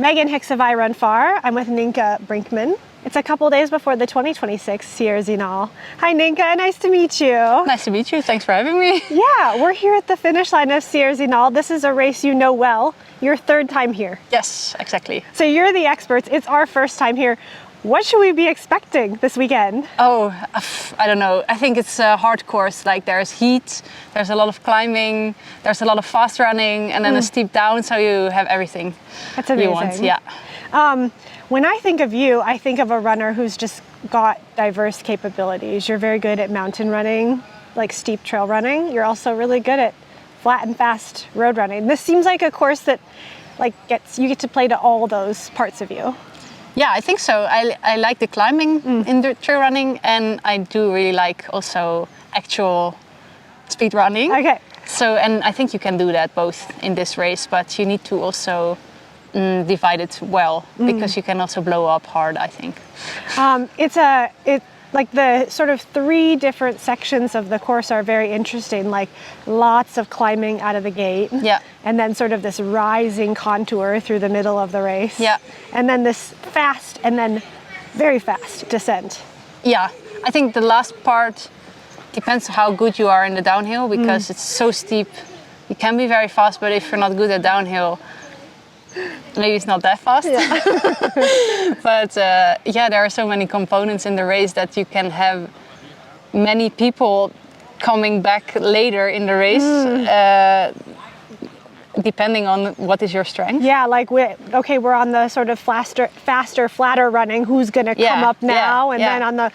Megan Hicks of I Run Far. I'm with Nienke Brinkman. It's a couple days before the 2026 Sierre-Zinal. Hi Nienke, nice to meet you. Nice to meet you, thanks for having me. Yeah, we're here at the finish line of Sierre-Zinal. This is a race you know well. Your third time here. Yes, exactly. So you're the experts, it's our first time here. What should we be expecting this weekend? Oh, I don't know. I think it's a hard course. Like there's heat, there's a lot of climbing, there's a lot of fast running, and then a steep down, so you have everything. That's amazing. You want. Yeah. When I think of you, I think of a runner who's just got diverse capabilities. You're very good at mountain running, like steep trail running. You're also really good at flat and fast road running. This seems like a course that you get to play to all those parts of you. Yeah, I think so. I like the climbing in the trail running, and I do really like also actual speed running. Okay. So, and I think you can do that both in this race, but you need to also divide it well, because you can also blow up hard, I think. Like the sort of three different sections of the course are very interesting, like lots of climbing out of the gate. Yeah. And then sort of this rising contour through the middle of the race. Yeah. And then this fast and then very fast descent. Yeah, I think the last part depends how good you are in the downhill, because it's so steep. You can be very fast, but if you're not good at downhill, maybe it's not that fast. Yeah. But yeah, there are so many components in the race that you can have many people coming back later in the race, depending on what is your strength. Yeah, like we're on the sort of faster, flatter running. Who's going to come up now? And then on the,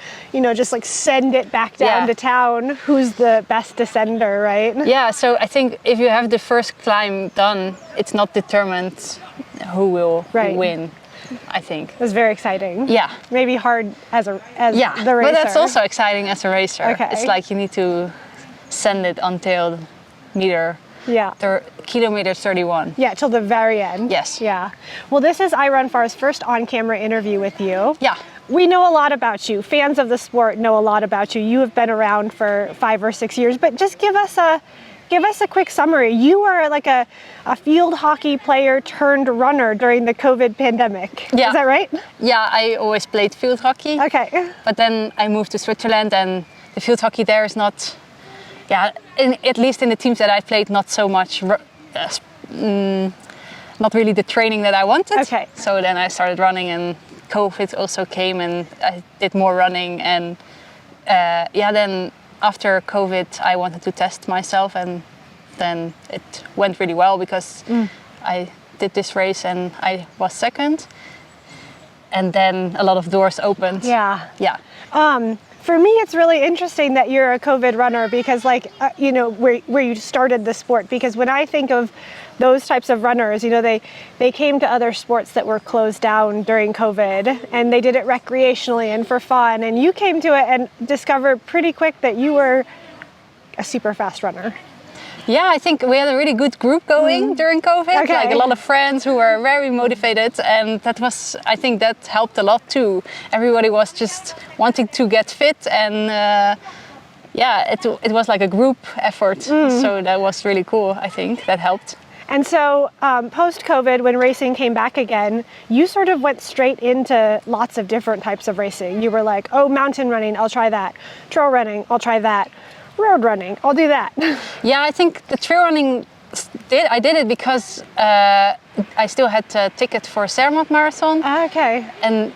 just like send it back down to town. Who's the best descender, right? Yeah, so I think if you have the first climb done, it's not determined who will win, I think. It was very exciting. Yeah. Maybe hard as the racer. But that's also exciting as a racer. Okay. It's like you need to send it until kilometer 31. Yeah, till the very end. Yes. Yeah. Well, this is I Run Far's first on-camera interview with you. Yeah. We know a lot about you. Fans of the sport know a lot about you. You have been around for 5 or 6 years, but just give us a quick summary. You were like a field hockey player turned runner during the COVID pandemic. Yeah. Is that right? Yeah, I always played field hockey. Okay. But then I moved to Switzerland, and the field hockey there is not, at least in the teams that I played, not so much, not really the training that I wanted. Okay. So then I started running, and COVID also came, and I did more running, and then after COVID, I wanted to test myself, and then it went really well, because I did this race and I was second, and then a lot of doors opened. Yeah. Yeah. For me, it's really interesting that you're a COVID runner, because where you started the sport, because when I think of those types of runners, they came to other sports that were closed down during COVID, and they did it recreationally and for fun, and you came to it and discovered pretty quick that you were a super fast runner. Yeah, I think we had a really good group going during COVID, Okay. like a lot of friends who were very motivated, and I think that helped a lot too. Everybody was just wanting to get fit, and it was like a group effort, so that was really cool. I think that helped. And so post-COVID, when racing came back again, you sort of went straight into lots of different types of racing. You were like, oh, mountain running, I'll try that. Trail running, I'll try that. Road running, I'll do that. Yeah, I think the trail running, I did it because I still had a ticket for Sierre-Zinal marathon. Okay. And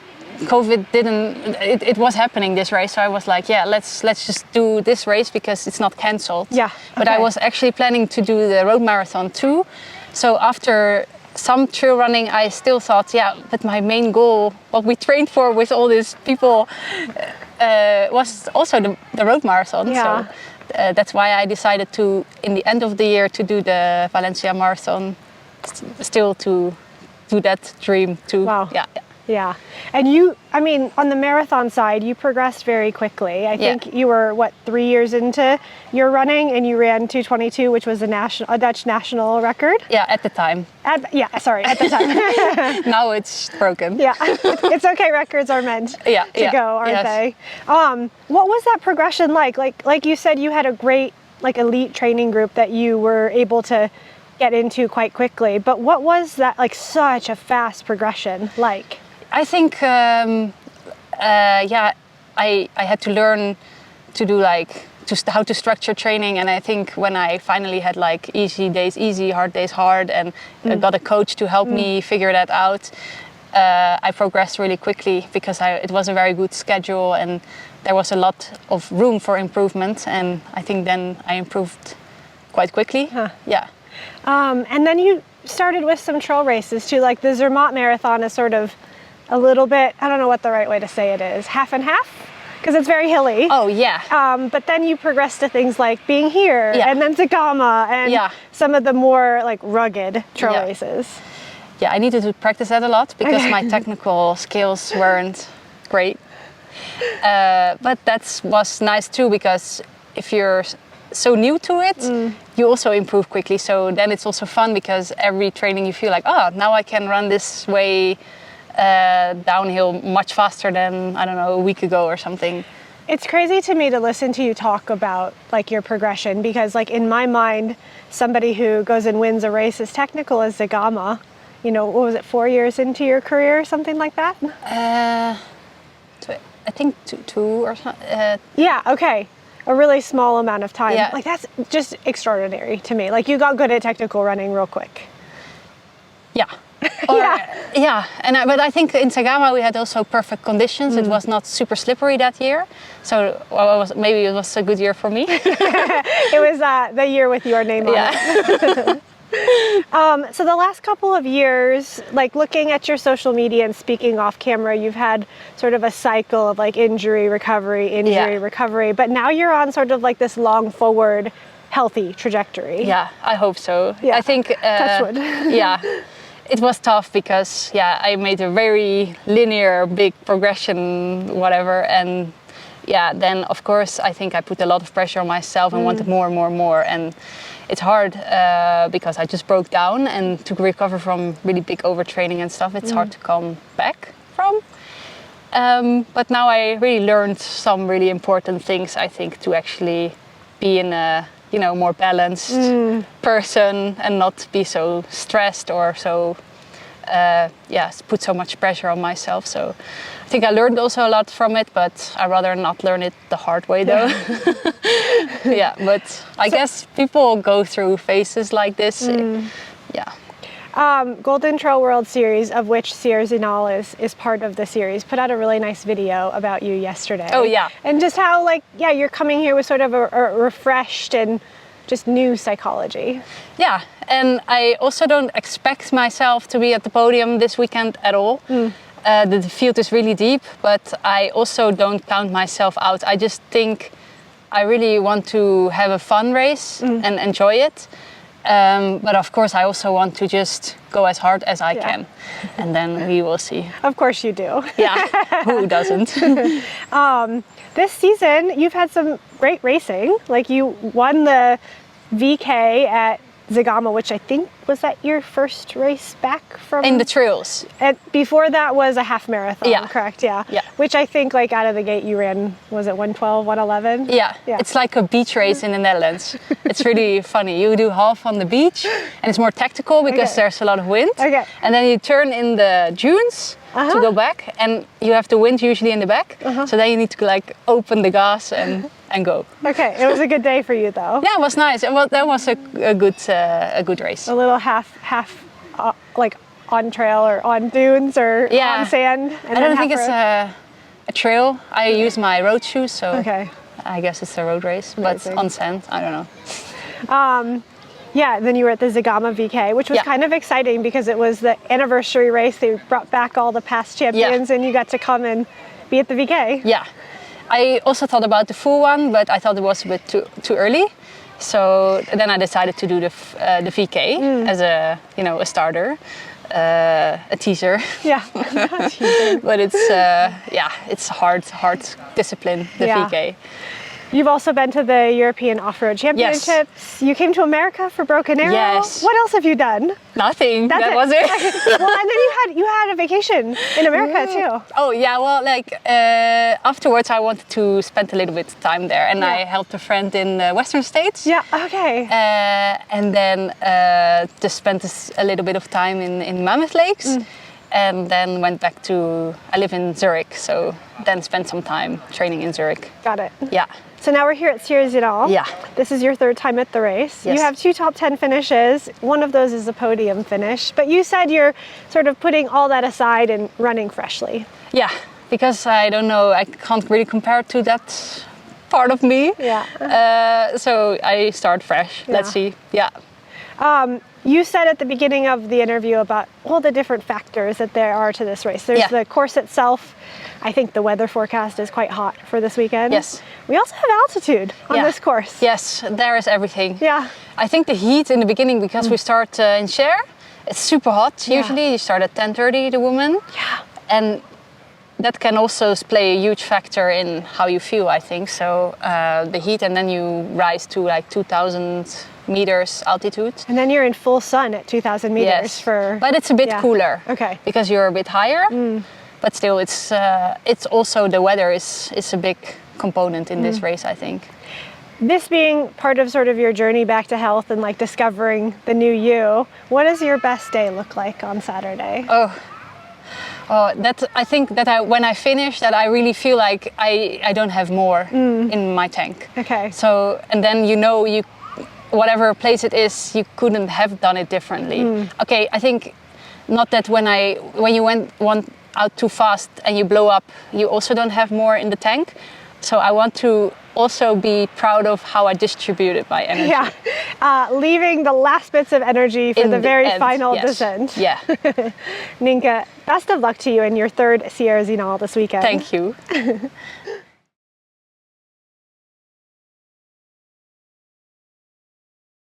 COVID it was happening, this race, so I was like, let's just do this race because it's not cancelled. Yeah. But I was actually planning to do the road marathon too. So after some trail running, I still thought, but my main goal, what we trained for with all these people, was also the road marathon. Yeah. So that's why I decided to, in the end of the year, to do the Valencia marathon, still to do that dream too. Wow. Yeah. Yeah. And you, on the marathon side, you progressed very quickly. I think you were, 3 years into your running, and you ran 2:22, which was a Dutch national record? Yeah, at the time. At the time. Now it's broken. Yeah. It's okay, records are meant to go, aren't they? What was that progression like? Like you said, you had a great elite training group that you were able to get into quite quickly. But what was that, like, such a fast progression like? I think, I had to learn to do like how to structure training, and I think when I finally had like easy days easy, hard days hard, and I got a coach to help me figure that out, I progressed really quickly because it was a very good schedule and there was a lot of room for improvement, and I think then I improved quite quickly. Huh. Yeah. And then you started with some trail races too, like the Zermatt Marathon is sort of a little bit, I don't know what the right way to say it is, half and half? Because it's very hilly. Oh, yeah. But then you progress to things like being here, and then Zagama, and some of the more like rugged trail races. Yeah, I needed to practice that a lot because my technical skills weren't great. But that was nice too, because if you're so new to it, you also improve quickly. So then it's also fun because every training you feel like, oh, now I can run this way downhill much faster than, I don't know, a week ago or something. It's crazy to me to listen to you talk about like your progression, because like in my mind, somebody who goes and wins a race as technical as Zagama, you know, what was it, 4 years into your career, something like that? I think two or something. Yeah, okay. A really small amount of time. Yeah. Like that's just extraordinary to me. Like you got good at technical running real quick. Yeah. But I think in Zagama we had also perfect conditions. It was not super slippery that year, so maybe it was a good year for me. It was the year with your name on it. So the last couple of years, like looking at your social media and speaking off camera, you've had sort of a cycle of like injury, recovery, but now you're on sort of like this long forward, healthy trajectory. Yeah, I hope so. Yeah. I think, touch wood. Yeah. It was tough because, I made a very linear, big progression, whatever. And then of course, I think I put a lot of pressure on myself and wanted more. And it's hard because I just broke down, and to recover from really big overtraining and stuff, it's hard to come back from. But now I really learned some really important things, I think, to actually be in a more balanced person and not be so stressed or so put so much pressure on myself. So I think I learned also a lot from it, but I rather not learn it the hard way though. But I guess people go through phases like this. Golden Trail World Series, of which Sierre-Zinal is part of the series, put out a really nice video about you yesterday. Oh yeah. And just how you're coming here with sort of a refreshed and just new psychology. Yeah, and I also don't expect myself to be at the podium this weekend at all. The field is really deep, but I also don't count myself out. I just think I really want to have a fun race and enjoy it. But of course, I also want to just go as hard as I can, and then we will see. Of course you do. Yeah, who doesn't? This season, you've had some great racing. Like you won the VK at Zagama, which I think, was that your first race back from? In the trails. And before that was a half marathon, correct? Yeah. Which I think like out of the gate you ran, was it 112, 111? Yeah. It's like a beach race in the Netherlands. It's really funny. You do half on the beach and it's more tactical because there's a lot of wind. Okay. And then you turn in the dunes to go back, and you have the wind usually in the back. So then you need to like open the gas and go. Okay, it was a good day for you though. Yeah, it was nice. Well, that was a good race. A little half like on trail or on dunes or on sand. And I don't think it's a trail. I use my road shoes, so I guess it's a road race, but on sand, I don't know. Then you were at the Zagama VK, which was kind of exciting because it was the anniversary race. They brought back all the past champions and you got to come and be at the VK. Yeah. I also thought about the full one, but I thought it was a bit too early. So then I decided to do the VK as a starter, a teaser. Yeah, teaser. But it's hard discipline, the VK. You've also been to the European Off-Road Championships. You came to America for Broken Arrow. Yes. What else have you done? Nothing. That's that it. was it. Well, and then you had a vacation in America too. Oh yeah, well, like afterwards I wanted to spend a little bit of time there, and I helped a friend in the Western States. Yeah. Okay. And then just spent a little bit of time in Mammoth Lakes, and then went back to. I live in Zurich, so then spent some time training in Zurich. Got it. Yeah. So now we're here at Sierre-Zinal. Yeah. This is your third time at the race. Yes. You have 2 top 10 finishes. One of those is a podium finish. But you said you're sort of putting all that aside and running freshly. Yeah, because I don't know, I can't really compare to that part of me. Yeah. So I start fresh. Let's see. Yeah. You said at the beginning of the interview about all the different factors that there are to this race. There's the course itself. I think the weather forecast is quite hot for this weekend. Yes. We also have altitude on this course. Yes, there is everything. Yeah. I think the heat in the beginning, because we start in Sierre, it's super hot. Usually you start at 10:30, the woman. Yeah. And that can also play a huge factor in how you feel, I think. So the heat, and then you rise to like 2,000 meters altitude. And then you're in full sun at 2,000 meters for... But it's a bit cooler. Okay. Because you're a bit higher. But still, it's also the weather is a big component in this race, I think. This being part of sort of your journey back to health and like discovering the new you, what does your best day look like on Saturday? I think that when I finish, that I really feel like I don't have more in my tank. Okay. So, and then you whatever place it is, you couldn't have done it differently. Okay, I think not that when you went out too fast and you blow up, you also don't have more in the tank. So I want to also be proud of how I distributed my energy. Yeah, leaving the last bits of energy for the very final descent. Yeah. Nienke, best of luck to you in your third Sierre-Zinal this weekend. Thank you.